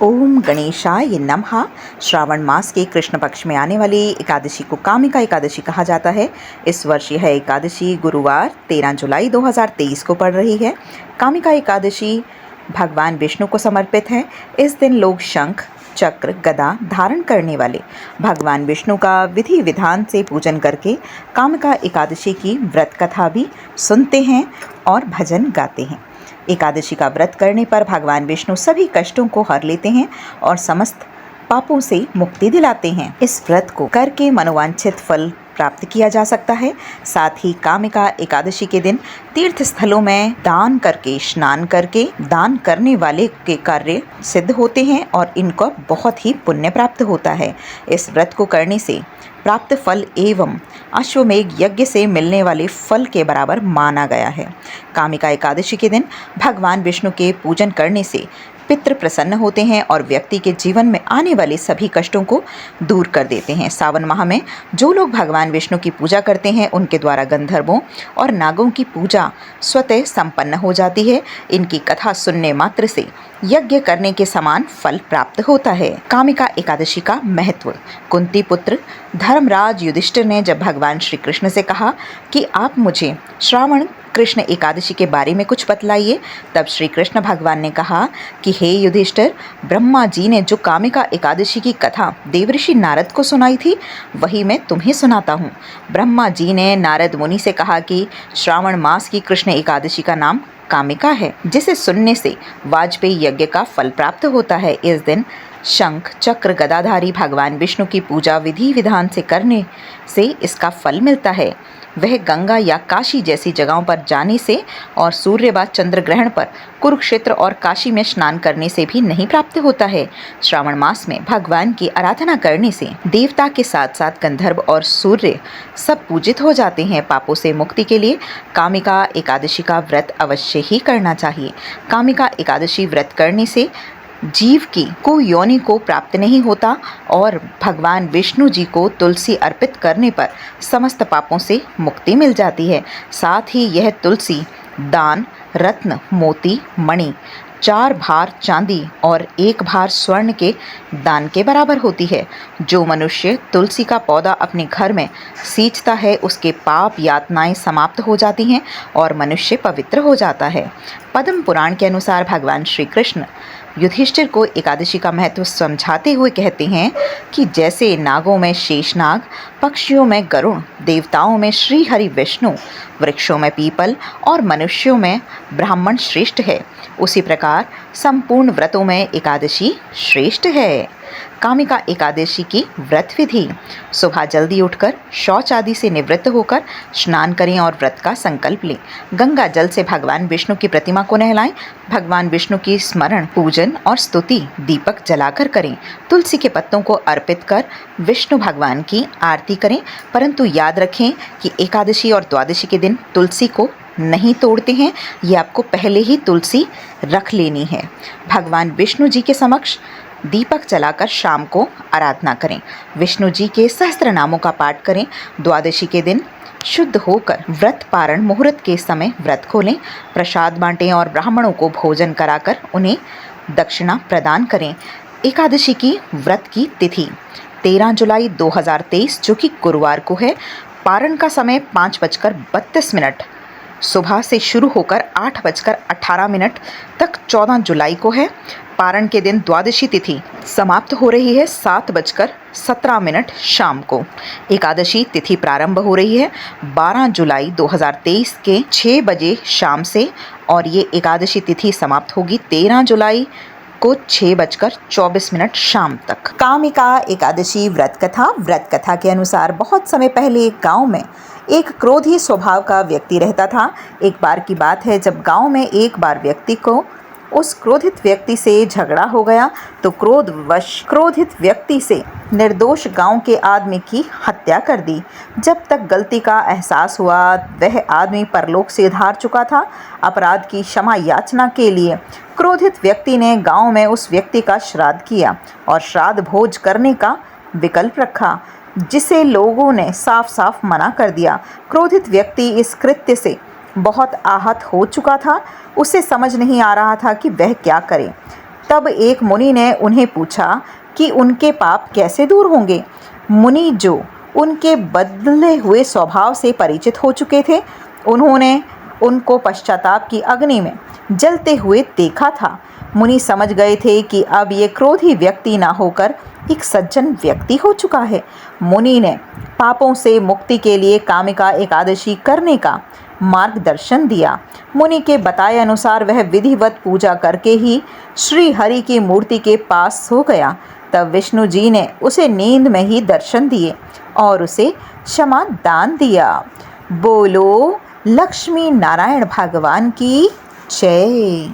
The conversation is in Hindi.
ओम गणेशाय नमः। श्रावण मास के कृष्ण पक्ष में आने वाली एकादशी को कामिका एकादशी कहा जाता है। इस वर्ष यह एकादशी गुरुवार 13 जुलाई 2023 को पड़ रही है। कामिका एकादशी भगवान विष्णु को समर्पित है। इस दिन लोग शंख, चक्र, गदा धारण करने वाले भगवान विष्णु का विधि विधान से पूजन करके कामिका एकादशी की व्रत कथा भी सुनते हैं और भजन गाते हैं। एकादशी का व्रत करने पर भगवान विष्णु सभी कष्टों को हर लेते हैं और समस्त पापों से मुक्ति दिलाते हैं। इस व्रत को करके मनोवांछित फल प्राप्त किया जा सकता है। साथ ही कामिका एकादशी के दिन तीर्थ स्थलों में दान करके, स्नान करके दान करने वाले के कार्य सिद्ध होते हैं और इनको बहुत ही पुण्य प्राप्त होता है। इस व्रत को करने से प्राप्त फल एवं अश्वमेघ यज्ञ से मिलने वाले फल के बराबर माना गया है। कामिका एकादशी के दिन भगवान विष्णु के पूजन करने से पितृ प्रसन्न होते हैं और व्यक्ति के जीवन में आने वाले सभी कष्टों को दूर कर देते हैं। सावन माह में जो लोग भगवान विष्णु की पूजा करते हैं उनके द्वारा गंधर्वों और नागों की पूजा स्वतः संपन्न हो जाती है। इनकी कथा सुनने मात्र से यज्ञ करने के समान फल प्राप्त होता है। कामिका एकादशी का महत्व। कुंती पुत्र धर्मराज युधिष्ठिर ने जब भगवान श्री कृष्ण से कहा कि आप मुझे श्रावण कृष्ण एकादशी के बारे में कुछ बतलाइए, तब श्री कृष्ण भगवान ने कहा कि हे युधिष्ठिर, ब्रह्मा जी ने जो कामिका एकादशी की कथा देवऋषि नारद को सुनाई थी वही मैं तुम्हें सुनाता हूँ। ब्रह्मा जी ने नारद मुनि से कहा कि श्रावण मास की कृष्ण एकादशी का नाम कामिका है, जिसे सुनने से वाजपेयी यज्ञ का फल प्राप्त होता है। इस दिन शंख, चक्र, गदाधारी भगवान विष्णु की पूजा विधि विधान से करने से इसका फल मिलता है। वह गंगा या काशी जैसी जगहों पर जाने से और सूर्य व चंद्र ग्रहण पर कुरुक्षेत्र और काशी में स्नान करने से भी नहीं प्राप्त होता है। श्रावण मास में भगवान की आराधना करने से देवता के साथ साथ गंधर्व और सूर्य सब पूजित हो जाते हैं। पापों से मुक्ति के लिए कामिका एकादशी का व्रत अवश्य ही करना चाहिए। कामिका एकादशी व्रत करने से जीव की को योनि को प्राप्त नहीं होता और भगवान विष्णु जी को तुलसी अर्पित करने पर समस्त पापों से मुक्ति मिल जाती है। साथ ही यह तुलसी दान रत्न, मोती, मणि, 4 भार चांदी और 1 भार स्वर्ण के दान के बराबर होती है। जो मनुष्य तुलसी का पौधा अपने घर में सींचता है उसके पाप यातनाएं समाप्त हो जाती हैं और मनुष्य पवित्र हो जाता है। पद्म पुराण के अनुसार भगवान श्री कृष्ण युधिष्ठिर को एकादशी का महत्व समझाते हुए कहते हैं कि जैसे नागों में शेषनाग, पक्षियों में गरुड़, देवताओं में श्री हरि विष्णु, वृक्षों में पीपल और मनुष्यों में ब्राह्मण श्रेष्ठ है, उसी प्रकार संपूर्ण व्रतों में एकादशी श्रेष्ठ है। कामिका एकादशी की व्रत विधि। सुबह जल्दी उठकर शौच आदि से निवृत्त होकर स्नान करें और व्रत का संकल्प लें। गंगा जल से भगवान विष्णु की प्रतिमा को नहलाएं। भगवान विष्णु की स्मरण, पूजन और स्तुति दीपक जलाकर करें। तुलसी के पत्तों को अर्पित कर विष्णु भगवान की आरती करें, परंतु याद रखें कि एकादशी और द्वादशी के दिन तुलसी को नहीं तोड़ते हैं। ये आपको पहले ही तुलसी रख लेनी है। भगवान विष्णु जी के समक्ष दीपक जलाकर शाम को आराधना करें। विष्णु जी के सहस्त्र नामों का पाठ करें। द्वादशी के दिन शुद्ध होकर व्रत पारण मुहूर्त के समय व्रत खोलें। प्रसाद बांटें और ब्राह्मणों को भोजन कराकर उन्हें दक्षिणा प्रदान करें। एकादशी की व्रत की तिथि 13 जुलाई 2023 जो कि गुरुवार को है। पारण का समय 5:32 सुबह से शुरू होकर 8:18 तक 14 जुलाई को है। पारण के दिन द्वादशी तिथि समाप्त हो रही है 7:17 शाम को। एकादशी तिथि प्रारंभ हो रही है 12 जुलाई 2023 के 6 बजे शाम से और ये एकादशी तिथि समाप्त होगी 13 जुलाई को 6:24 शाम तक। कामिका एकादशी व्रत कथा। व्रत कथा के अनुसार बहुत समय पहले एक गांव में एक क्रोधी स्वभाव का व्यक्ति रहता था। एक बार की बात है जब गांव में एक बार व्यक्ति को उस क्रोधित व्यक्ति से झगड़ा हो गया तो क्रोधवश क्रोधित व्यक्ति से निर्दोष गांव के आदमी की हत्या कर दी। जब तक गलती का एहसास हुआ वह आदमी परलोक से धार चुका था। अपराध की क्षमा याचना के लिए क्रोधित व्यक्ति ने गांव में उस व्यक्ति का श्राद्ध किया और श्राद्ध भोज करने का विकल्प रखा, जिसे लोगों ने साफ साफ मना कर दिया। क्रोधित व्यक्ति इस कृत्य से बहुत आहत हो चुका था। उसे समझ नहीं आ रहा था कि वह क्या करे। तब एक मुनि ने उन्हें पूछा कि उनके पाप कैसे दूर होंगे। मुनि, जो उनके बदले हुए स्वभाव से परिचित हो चुके थे, उन्होंने उनको पश्चाताप की अग्नि में जलते हुए देखा था। मुनि समझ गए थे कि अब ये क्रोधी व्यक्ति ना होकर एक सज्जन व्यक्ति हो चुका है। मुनि ने पापों से मुक्ति के लिए कामिका एकादशी करने का मार्गदर्शन दिया। मुनि के बताए अनुसार वह विधिवत पूजा करके ही श्री हरि की मूर्ति के पास सो गया। तब विष्णु जी ने उसे नींद में ही दर्शन दिए और उसे क्षमा दान दिया। बोलो लक्ष्मी नारायण भगवान की जय।